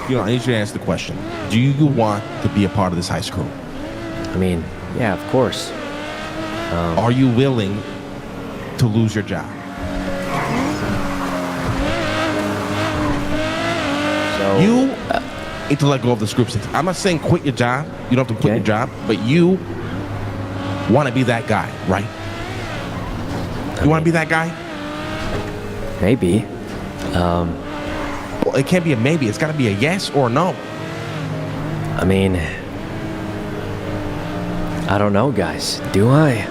You know, I need you to answer the question. Do you want to be a part of this heist crew? I mean, yeah, of course. Are you willing to lose your job? So You need to let go of the script. I'm not saying quit your job. You don't have to quit Okay. your job, but you want to be that guy, right? You want to be that guy? maybe. Well, it can't be a maybe. It's got to be a yes or a no. I mean, I don't know, guys. Do I?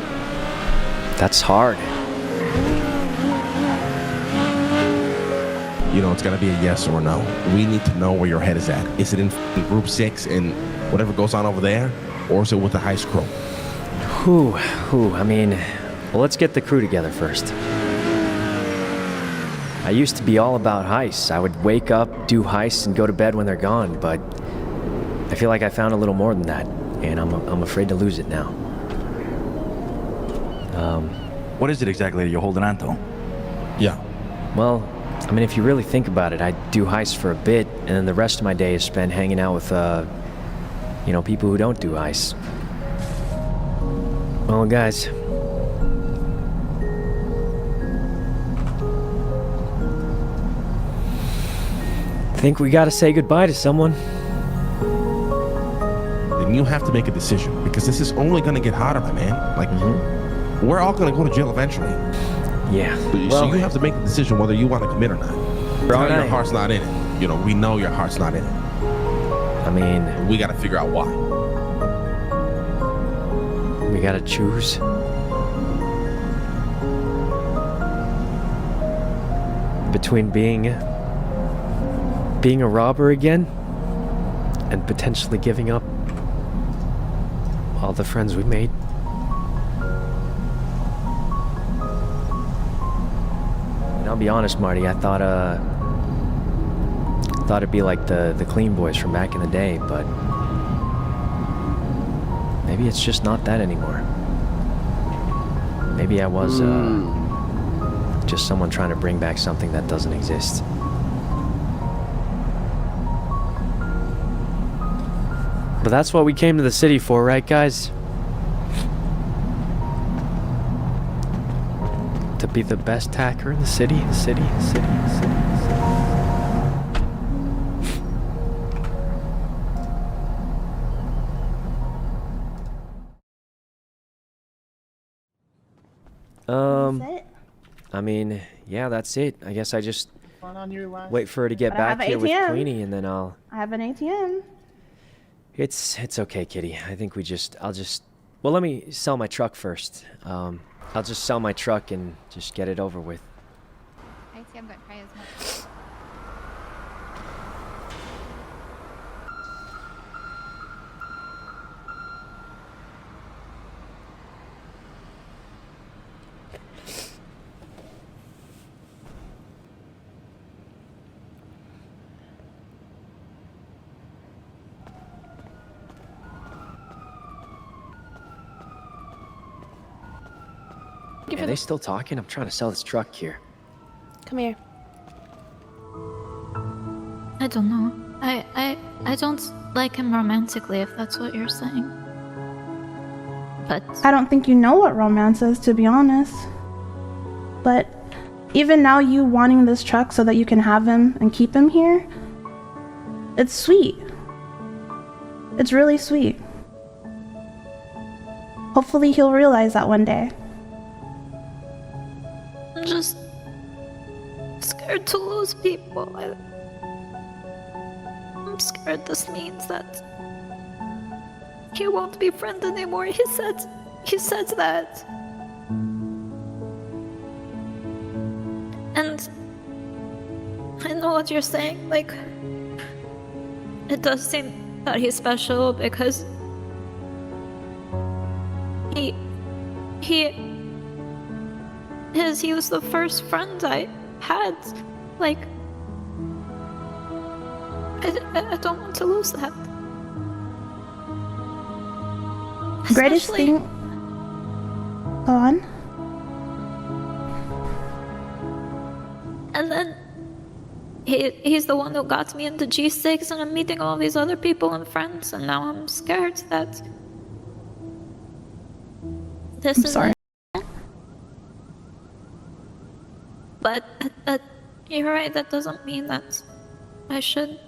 That's hard. You know, it's got to be a yes or a no. We need to know where your head is at. Is it in group 6 and whatever goes on over there? Or is it with the heist crew? I mean, well, let's get the crew together first. I used to be all about heists. I would wake up, do heists, and go to bed when they're gone, but I feel like I found a little more than that, and I'm afraid to lose it now. What is it exactly that you're holding on to? Yeah. Well, I mean, if you really think about it, I do heists for a bit, and then the rest of my day is spent hanging out with, people who don't do heists. Well, guys, I think we gotta say goodbye to someone. Then you have to make a decision because this is only going to get harder, my man. Like, we're all going to go to jail eventually. Yeah. So you have to make the decision whether you want to commit or not. Right. Your heart's not in it. You know, we know your heart's not in it. I mean, We got to figure out why. we gotta choose. Between being a robber again and potentially giving up all the friends we made. And I'll be honest, Marty, I thought it'd be like the clean boys from back in the day, but maybe it's just not that anymore. Maybe I was just someone trying to bring back something that doesn't exist. But that's what we came to the city for, right, guys? To be the best hacker in the city, city. I mean, yeah, that's it. I guess I just wait for her to get But I have back an here with ATM. Queenie, and then I have an ATM. It's okay, Kitty. I think well, let me sell my truck first. I'll just sell my truck and just get it over with. ATM don't pay as much. Are they still talking? I'm trying to sell this truck here. Come here. I don't know. I don't like him romantically, if that's what you're saying. But I don't think you know what romance is, to be honest. But even now, you wanting this truck so that you can have him and keep him here, it's sweet. It's really sweet. Hopefully he'll realize that one day. I'm just scared to lose people. I'm scared this means that he won't be friend anymore. He said that. And I know what you're saying, like, it does seem that he's special because he was the first friend I had. Like, I don't want to lose that. Greatest Especially- thing. Go on. And then he he's the one who got me into G6, and I'm meeting all these other people and friends, and now I'm scared that this is sorry. it. But you're right, that doesn't mean that I should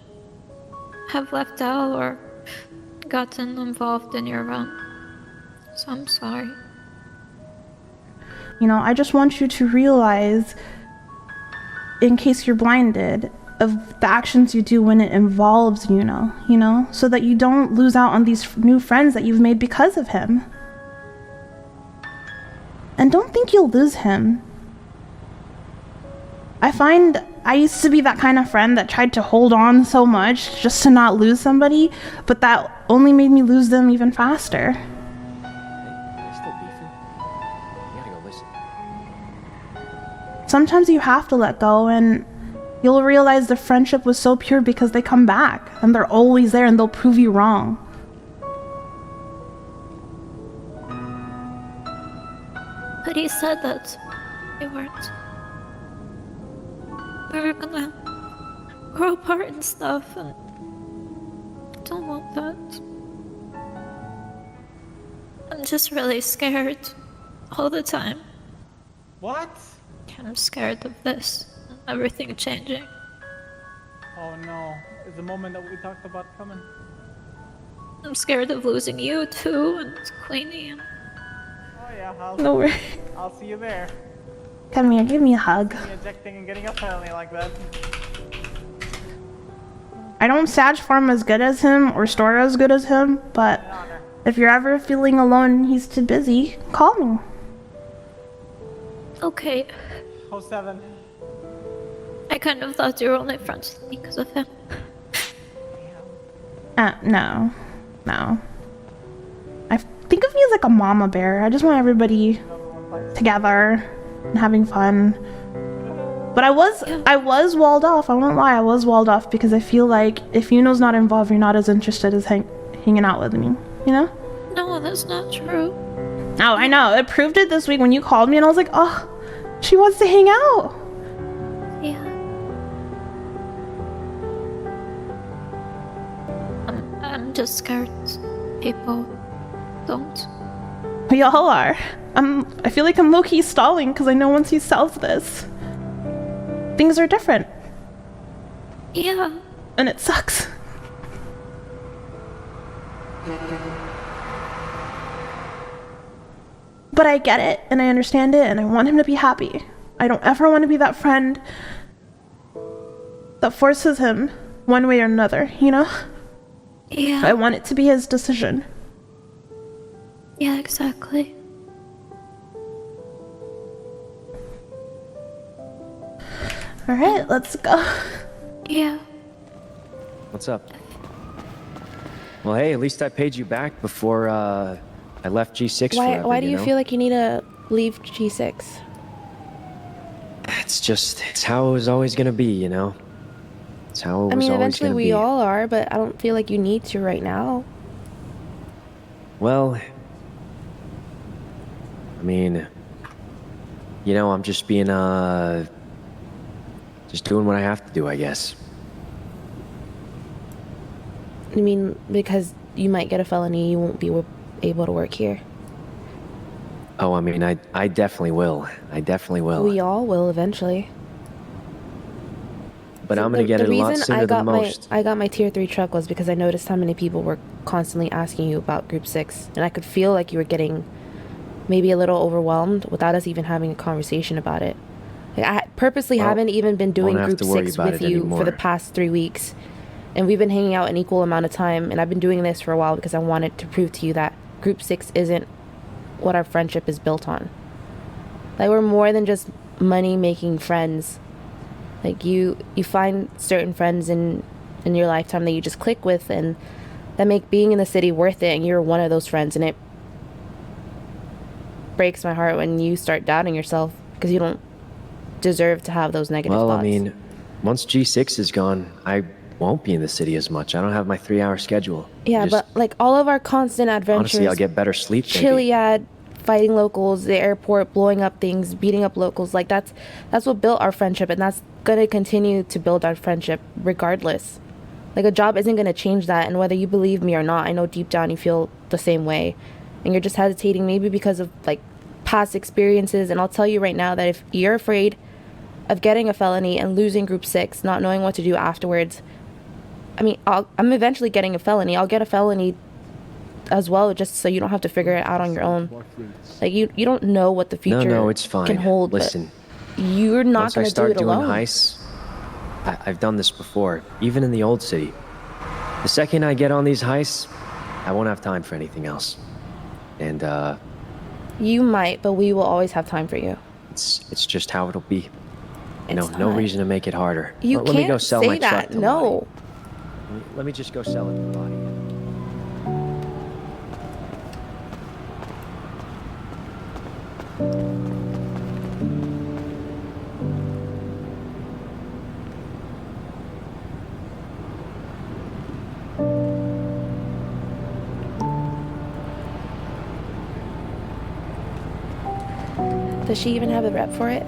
have left out or gotten involved in your run. So I'm sorry. You know, I just want you to realize, in case you're blinded, of the actions you do when it involves Yuno, you know, so that you don't lose out on these new friends that you've made because of him. And don't think you'll lose him. I find I used to be that kind of friend that tried to hold on so much just to not lose somebody, but that only made me lose them even faster. Hey, are they still beefing? You gotta go listen. Sometimes you have to let go, and you'll realize the friendship was so pure because they come back, and they're always there, and they'll prove you wrong. But he said that we weren't. We were gonna grow apart and stuff, and I don't want that. I'm just really scared all the time. What? I'm scared of this and everything changing. Oh no, is the moment that we talked about coming? I'm scared of losing you too, and Queenie, and Oh yeah, No worries. I'll see you there. Come here, give me a hug. Me ejecting and getting up finally like that. I don't sadge farm as good as him or store as good as him, but An honor. if you're ever feeling alone and he's too busy, call me. okay. 07. I kind of thought you were only friends with me because of him. No. I think of me as like a mama bear. I just want everybody together and having fun. But I was walled off. I won't lie, I was walled off because I feel like if Yuno's not involved, you're not as interested as hanging out with me, you know? No, that's not true. Oh, I know. It proved it this week when you called me and I was like, oh, she wants to hang out. Yeah. I'm just scared people don't. We all are. I feel like I'm low-key stalling because I know once he sells this, things are different. Yeah. And it sucks. But I get it, and I understand it, and I want him to be happy. I don't ever want to be that friend that forces him one way or another, you know? Yeah. I want it to be his decision. Yeah, exactly. Alright, let's go. Yeah. What's up? Well, hey, at least I paid you back before I left G6 forever, Why do you know? feel like you need to leave G6? It's how it was always gonna be, you know? It's how it was I mean, always eventually gonna we be. all are, but I don't feel like you need to right now. Well, I mean, you know, I'm just being, just doing what I have to do, I guess. I mean, because you might get a felony, you won't be able to work here. Oh, I mean, I definitely will. I definitely will. We all will eventually. But I'm gonna get it a lot sooner than most. I got my tier 3 truck was because I noticed how many people were constantly asking you about group 6, and I could feel like you were getting maybe a little overwhelmed without us even having a conversation about it. Like, I purposely haven't even been doing won't have group to worry 6 about with it you for the anymore. past 3 weeks, and we've been hanging out an equal amount of time, and I've been doing this for a while because I wanted to prove to you that group 6 isn't what our friendship is built on. Like, we're more than just money making friends. Like, you find certain friends in your lifetime that you just click with and that make being in the city worth it, and you're one of those friends, and it breaks my heart when you start doubting yourself because you don't deserve to have those negative Well, thoughts. I mean, once G6 is gone, I won't be in the city as much. I don't have my 3-hour schedule. Yeah, Just- but like all of our constant adventures, honestly, I'll get better sleep. maybe. Chiliad, fighting locals, the airport, blowing up things, beating up locals. Like that's what built our friendship, and that's gonna continue to build our friendship regardless. Like a job isn't gonna change that, and whether you believe me or not, I know deep down you feel the same way, and you're just hesitating maybe because of like past experiences. And I'll tell you right now that if you're afraid of getting a felony and losing Group 6, not knowing what to do afterwards, I mean, I'm eventually getting a felony. I'll get a felony as well, just so you don't have to figure it out on your own. Like you don't know what the future No, it's fine. can hold. Listen, you're not going to do it alone. alone. Heists, I've done this before, even in the old city. The second I get on these heists, I won't have time for anything else. And you might, but we will always have time for you. it's just how it'll be. It's No not. reason to make it harder. You Let me go can't sell say my truck that. to No. Lottie. Let me just go sell it to Lottie. Does she even have the rep for it?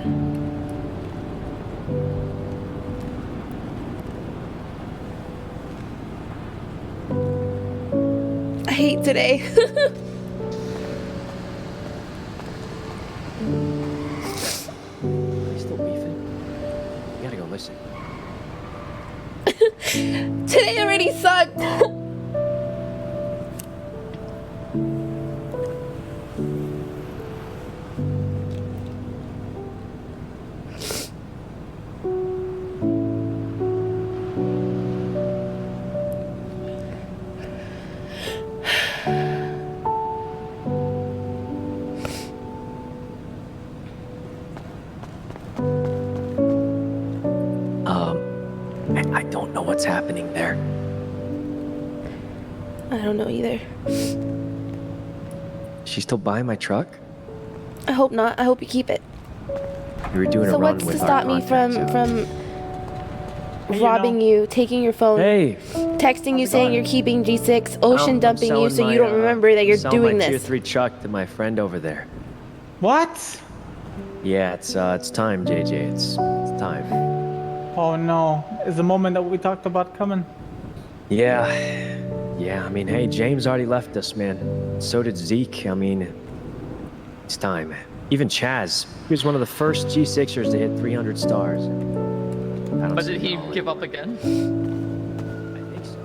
I hate today. Are you still beefing? You gotta go listen. Today already sucked. I don't know what's happening there. I don't know either. She's still buying my truck? I hope not. I hope you keep it. You were doing So a run what's with to our stop me from contacts, robbing you, taking your phone, Hey, texting you saying you're keeping G6, ocean I'm dumping you selling so my, you don't remember that you're selling doing my this? Tier 3 truck to my friend over there. What? Yeah, it's time, JJ. It's time. Oh no. Is the moment that we talked about coming? Yeah. I mean, hey, James already left us, man. So did Zeke. I mean, it's time. Even Chaz. He was one of the first G6ers to hit 300 stars. But did he give up again? I think so.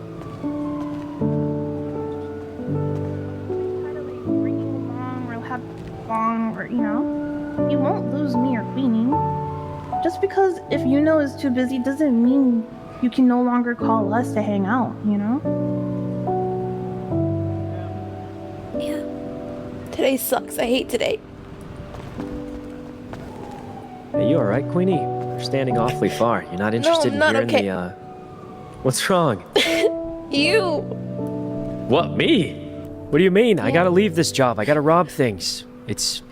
Try to like bring you along or have long or you won't lose me or Queenie. Just because if Yuno is too busy doesn't mean you can no longer call us to hang out, Yeah. Today sucks. I hate today. Hey, you alright, Queenie? You're standing awfully far. You're not interested I'm not in hearing okay. What's wrong? You. What, me? What do you mean? I gotta leave this job. I gotta rob things. It's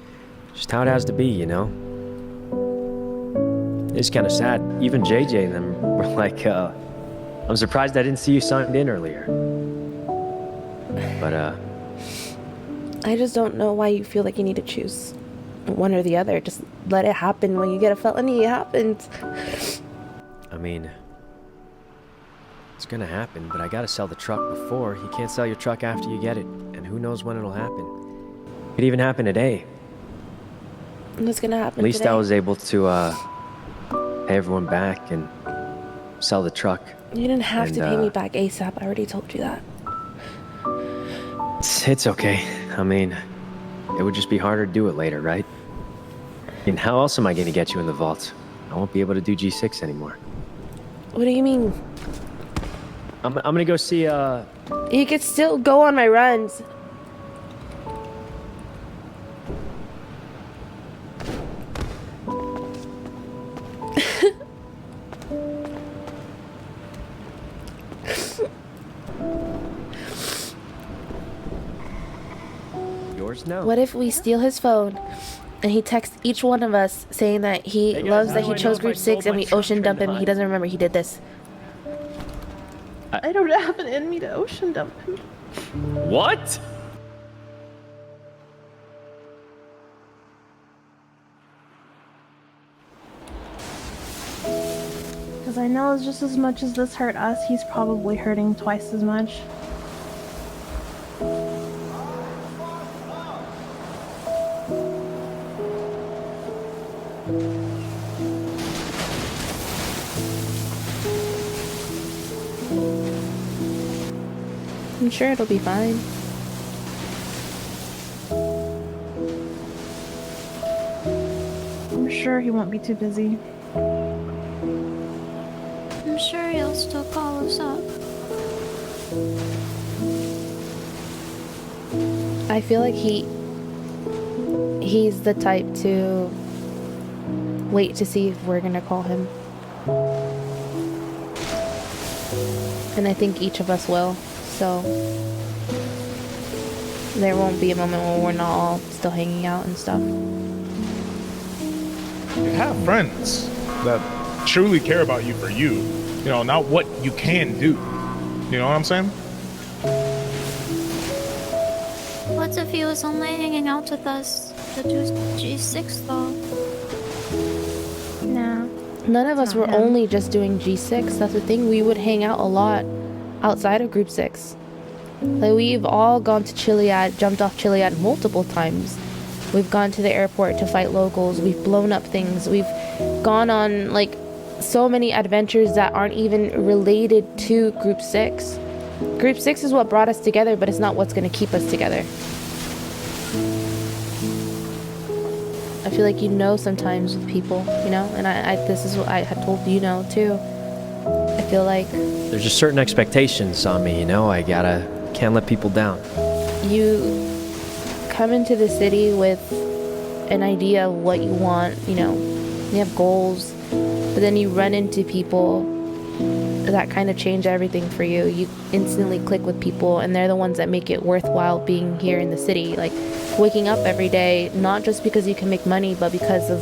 just how it has to be, It's kind of sad. Even JJ and them were like, I'm surprised I didn't see you signed in earlier. But, I just don't know why you feel like you need to choose one or the other. Just let it happen. When you get a felony, it happens. I mean, it's gonna happen, but I gotta sell the truck before. You can't sell your truck after you get it, and who knows when it'll happen. It could even happen today. What's gonna happen At least today? I was able to, pay everyone back and sell the truck. You didn't have to and, pay me back ASAP. I already told you that. It's okay. I mean, it would just be harder to do it later, right? And how else am I gonna get you in the vault? I won't be able to do G6 anymore. What do you mean? I'm gonna go see, You could still go on my runs. yours now. What if we steal his phone and he texts each one of us saying that he Hey guys, loves how that do he I chose know Group if I 6 sold and my we truck ocean or dump him? He not? doesn't remember he did this. I don't have it in me to ocean dump him. What? because I know just as much as this hurt us, he's probably hurting twice as much. I'm sure it'll be fine. I'm sure he won't be too busy. I'm sure he'll still call us up. I feel like he's the type to wait to see if we're gonna call him. And I think each of us will, so there won't be a moment where we're not all still hanging out and stuff. You have friends that truly care about you for you, you know, not what you can do. You know what I'm saying? What if he was only hanging out with us to do G6 though? Nah. None of us Not were him. only just doing G6. That's the thing. We would hang out a lot outside of Group 6. Like, we've all gone to Chiliad, jumped off Chiliad multiple times. We've gone to the airport to fight locals. We've blown up things. We've gone on, like, so many adventures that aren't even related to Group 6. Group 6 is what brought us together, but it's not what's going to keep us together. I feel like you know sometimes with people, you know? And I this is what I had told Yuno too. I feel like There's just certain expectations on me, you know? Can't let people down. you come into the city with an idea of what you want, you know, you have goals, but then you run into people that kind of change everything for you. You instantly click with people, and they're the ones that make it worthwhile being here in the city. Like, waking up every day, not just because you can make money, but because of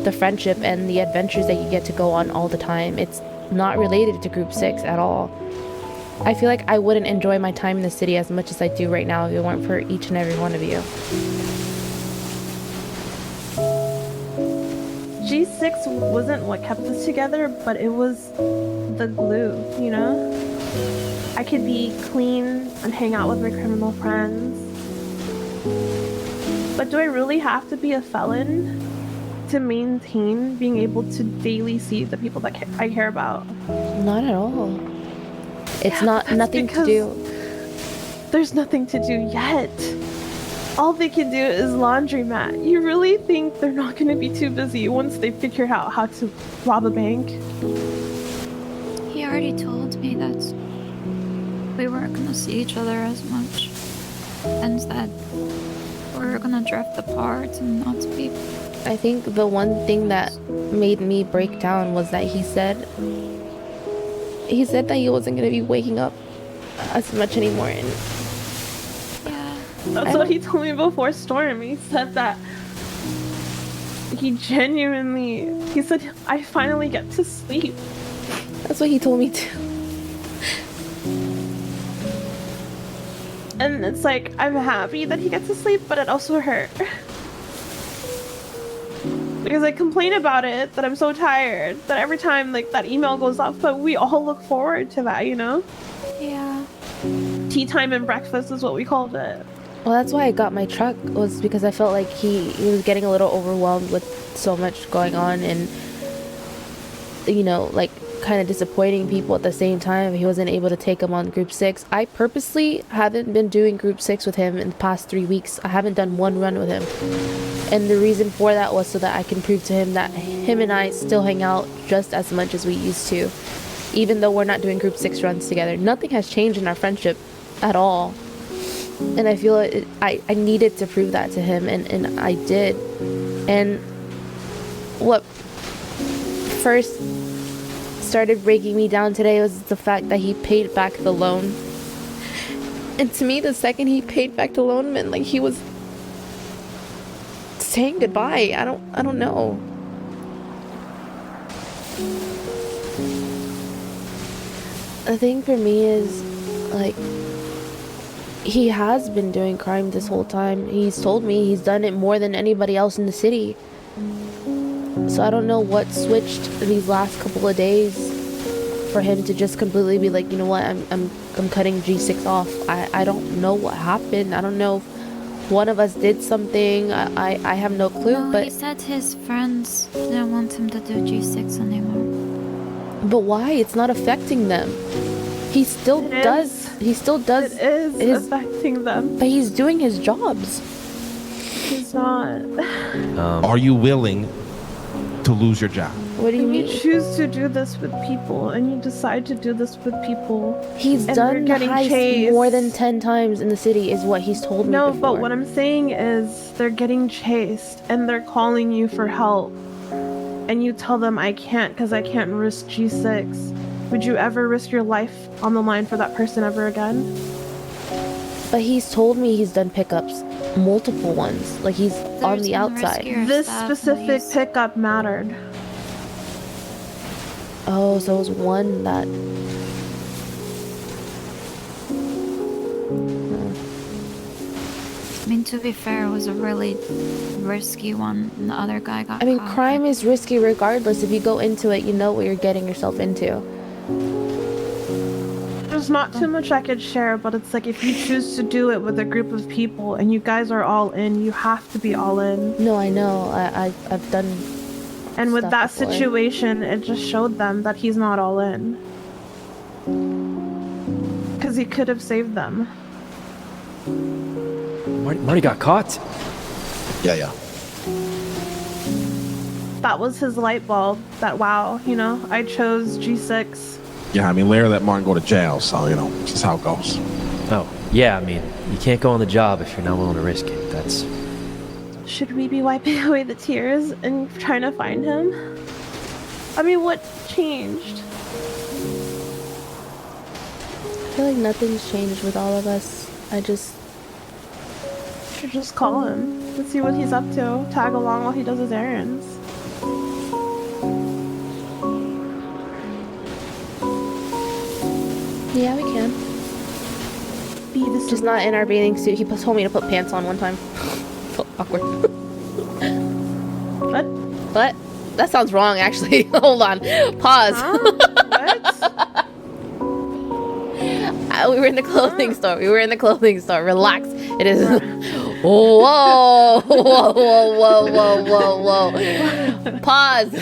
the friendship and the adventures that you get to go on all the time. It's not related to Group 6 at all. I feel like I wouldn't enjoy my time in the city as much as I do right now if it weren't for each and every one of you. G6 wasn't what kept us together, but it was the glue, you know? I could be clean and hang out with my criminal friends. But do I really have to be a felon to maintain being able to daily see the people that I care about? Not at all. It's Yeah, not that's nothing to because do. There's nothing to do yet. All they can do is laundromat. You really think they're not going to be too busy once they figure out how to rob a bank? He already told me that we weren't gonna see each other as much, and that we were gonna drift apart and not be. I think the one thing that made me break down was that he said that he wasn't going to be waking up as much anymore. And Yeah. That's what he told me before Storm. He said that he said, I finally get to sleep. that's what he told me too. And it's like, I'm happy that he gets to sleep, but it also hurt. Because I complain about it, that I'm so tired, that every time like that email goes off, but we all look forward to that, you know? Yeah. Tea time and breakfast is what we called it. Well, that's why I got my truck, was because I felt like he was getting a little overwhelmed with so much going on, and, you know, like, kind of disappointing people at the same time. He wasn't able to take him on Group 6. I purposely haven't been doing Group 6 with him in the past 3 weeks. I haven't done one run with him. And the reason for that was so that I can prove to him that him and I still hang out just as much as we used to. Even though we're not doing Group 6 runs together. Nothing has changed in our friendship at all. And I feel I needed to prove that to him, and I did. And what first started breaking me down today was the fact that he paid back the loan. And to me, the second he paid back the loan meant like he was saying goodbye. I don't know. The thing for me is, like, he has been doing crime this whole time. He's told me he's done it more than anybody else in the city. So I don't know what switched these last couple of days for him to just completely be like, you know what, I'm cutting G6 off. I don't know what happened. I don't know if one of us did something. I have no clue. No, but he said his friends didn't want him to do G6 anymore. But why? It's not affecting them. He still does. He still does. It is affecting them. But he's doing his jobs. He's not. Are you willing to lose your job? What do you mean? You choose to do this with people, and you decide to do this with people. He's and done the getting heist chased. more than 10 times in the city, is what he's told me No, before. but what I'm saying is they're getting chased, and they're calling you for help. And you tell them, I can't because I can't risk G6. Would you ever risk your life on the line for that person ever again? But he's told me he's done pickups. Multiple ones. Like he's on the outside. This specific pickup mattered. Oh, so it was one that... I mean, to be fair, it was a really risky one, and the other guy got I mean, caught. crime is risky regardless. If you go into it, you know what you're getting yourself into. There's not too much I could share, but it's like if you choose to do it with a group of people and you guys are all in, you have to be all in. No, I know. I've done... And with stuff that before. situation, it just showed them that he's not all in. Because he could have saved them. Marty got caught. Yeah. That was his light bulb. That, wow, you know, I chose G6. Yeah, I mean, Larry let Martin go to jail, so, you know, this is how it goes. Oh, yeah, I mean, you can't go on the job if you're not willing to risk it. That's... Should we be wiping away the tears and trying to find him? I mean, what changed? I feel like nothing's changed with all of us. Should just call him. Let's see what he's up to. Tag along while he does his errands. Yeah, we can. Be the Just not in our bathing suit. He told me to put pants on one time. Felt awkward. What? What? That sounds wrong, actually. Hold on. Pause. Huh? What? We were in the clothing store. Relax. It is... Whoa. Whoa. Pause.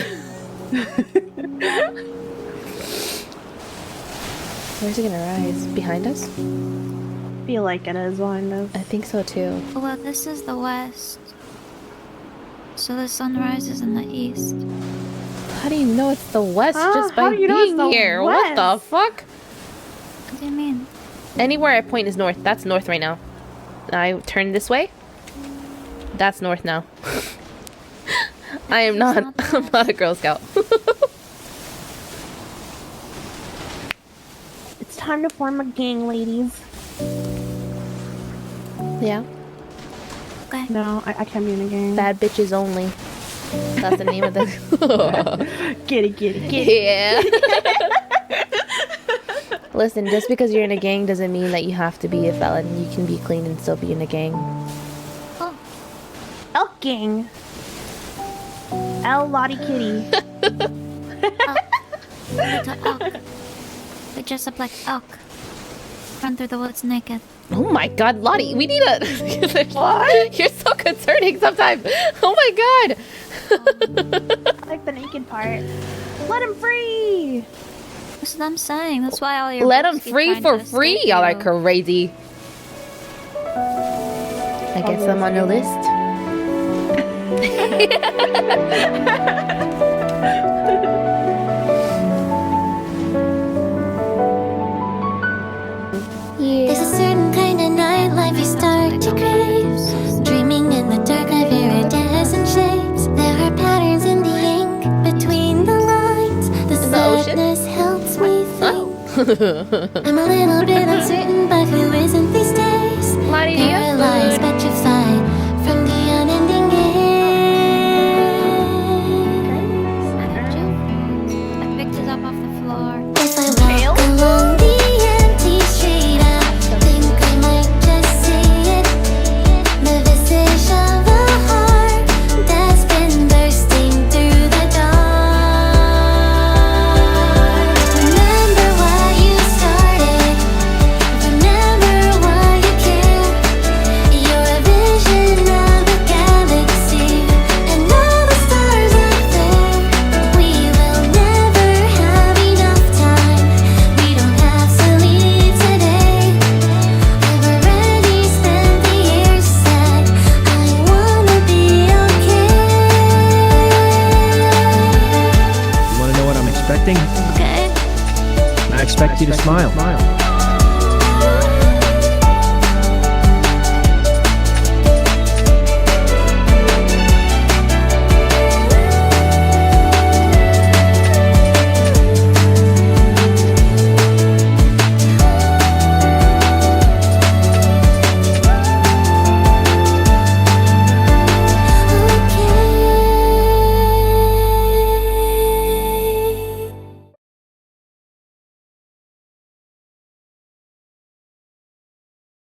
Where's it gonna rise? Behind us? Feel like it is behind us. I think so too. Well, this is the west. So the sun rises in the east. How do you know it's the west just by How do you know it's being the here? What the west? fuck? What do you mean? Anywhere I point is north. That's north right now. I turn this way. That's north now. I'm not a Girl Scout. It's time to form a gang, ladies. Yeah. Okay. No, I can't be in a gang. Bad bitches only. That's the name of the... Get it. Yeah. Listen, just because you're in a gang doesn't mean that you have to be a felon. You can be clean and still be in a gang. Oh, Elk gang. Lottie Kitty. little elk. They dress up like elk. Run through the woods naked. Oh my god, Lottie, we need a... What? You're so concerning sometimes. Oh my god. I like the naked part. Let him free. That's what I'm saying. That's why all your Let books them keep free trying for to free. escape Y'all are you. crazy. I guess I'm on the list. There's a certain kind of nightlife you start to crave. Dreaming in the dark of iridescent shapes. There are patterns in the ink between the lines. The sadness helps me think. I'm a little bit uncertain, but who isn't these days? Lottie, do you have Paralyzed, food? petrified from the unending I picked it up off the floor. If I walk along the empty street, I think I might just see it. The visage of a heart that's been bursting through the expect you to smile.